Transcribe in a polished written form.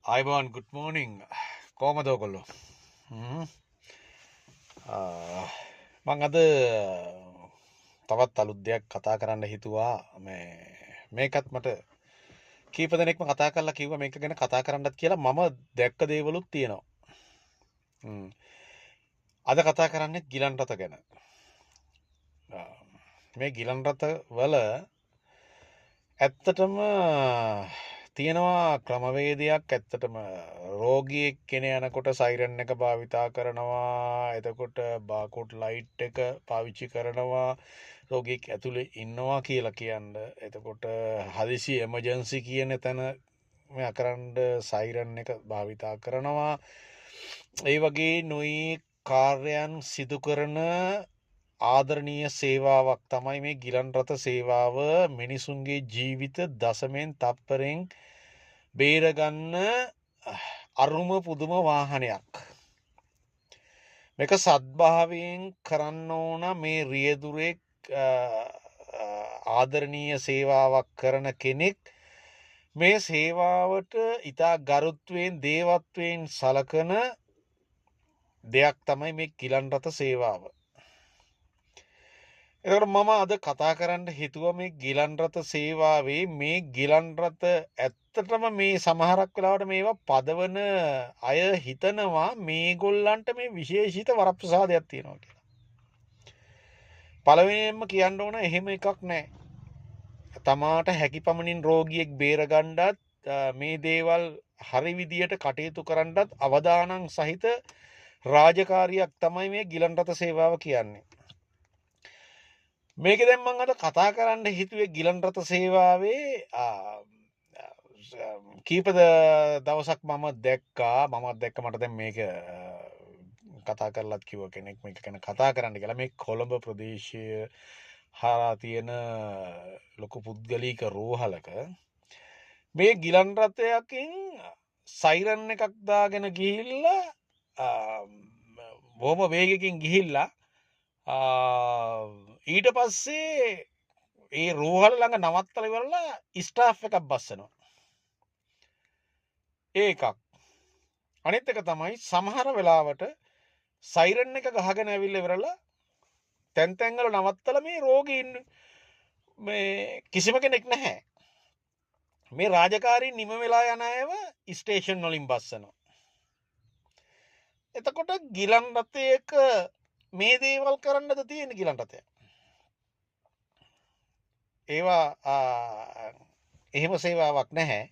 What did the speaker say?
අයිබෝන් good morning කොහමද ඔයගොල්ලෝ මං අද තවත් අලුත් දෙයක් කතා කරන්න හිතුවා මේකත් මට කීප දෙනෙක්ම කතා කරලා කිව්වා මේක ගැන කතා කරන්නත් කියලා මම දැක්ක දේවලුත් තියෙනවා අද කතා කරන්නේ ගිලන් රථ ගැන මේ ගිලන් රථ වල ඇත්තටම තියෙනවා ක්‍රමවේදයක් ඇත්තටම රෝගියෙක් කෙන යනකොට සයිරන් එක භාවිතා කරනවා එතකොට බාකොට් ලයිට් එක පාවිච්චි කරනවා රෝගියෙක් ඇතුළේ ඉන්නවා කියලා කියන්න එතකොට හදිසි එමර්ජන්සි කියන තැන මෙයා කරන්න සයිරන් එක භාවිතා කරනවා ඒ වගේ නොයි කාර්යයන් සිදු කරන ආදරණීය සේවාවක් තමයි මේ ගිලන් රථ සේවාව මිනිසුන්ගේ ජීවිත දශමෙන් තප්පරෙන් බේරගන්න අරුම පුදුම වාහනයක්. මේක සද්භාවයෙන් කරන්න ඕන මේ රියදුරෙක් ආදරණීය සේවාවක් කරන කෙනෙක් මේ සේවාවට ඉතා ගරුත්වයෙන් දේවත්වයෙන් සලකන දෙයක් තමයි මේ ගිලන් රථ සේවාව. එතකොට මම අද කතා කරන්න හිතුව මේ ගිලන් රථ සේවාවේ මේ ගිලන් රථ ඇත්තටම මේ සමහරක් වෙලාවට මේවා පදවන අය හිතනවා මේගොල්ලන්ට මේ විශේෂිත වරප්‍රසාදයක් තියෙනවා කියලා. පළවෙනියෙන්ම කියන්න ඕන එහෙම එකක් නැහැ. තමාට හැකි පමණින් රෝගියෙක් බේරගන්නත් මේ දේවල් හරි විදියට කටයුතු කරන්නත් අවදානම් සහිත රාජකාරියක් තමයි මේ ගිලන් රථ සේවාව කියන්නේ. මේක දැන් මම අද කතා කරන්න හිතුවේ ගිලන් රථ සේවාවේ කීප දවසක් මම දැක්කා මට දැන් මේක කතා කරලත් කිව්ව කෙනෙක් මේක ගැන කතා කරන්න කියලා මේ කොළඹ ප්‍රදේශය හරහා තියෙන ලොකු පුද්ගලික රෝහලක මේ ගිලන් රථයකින් සයිරන් එකක් දාගෙන ගිහිල්ලා බොහොම වේගකින් ගිහිල්ලා ඊට පස්සේ ඒ රෝහල ළඟ නවත්තලා ඉවරලා ස්ටාෆ් එකක් බස්සනවා. ඒකක්. අනිත් එක තමයි සමහර වෙලාවට සයිරන් එක ගහගෙන ඇවිල්ලා ඉවරලා තැන් තැන් වල නවත්තලා මේ රෝගීන් මේ කිසිම කෙනෙක් නැහැ. මේ රාජකාරී නිම වෙලා යන අයව ස්ටේෂන් වලින් බස්සනවා. එතකොට ගිලන් රථයක මේ දේවල් කරන්නද තියෙන ගිලන් රථය. ඒවා එහෙම සේවාවක් නැහැ.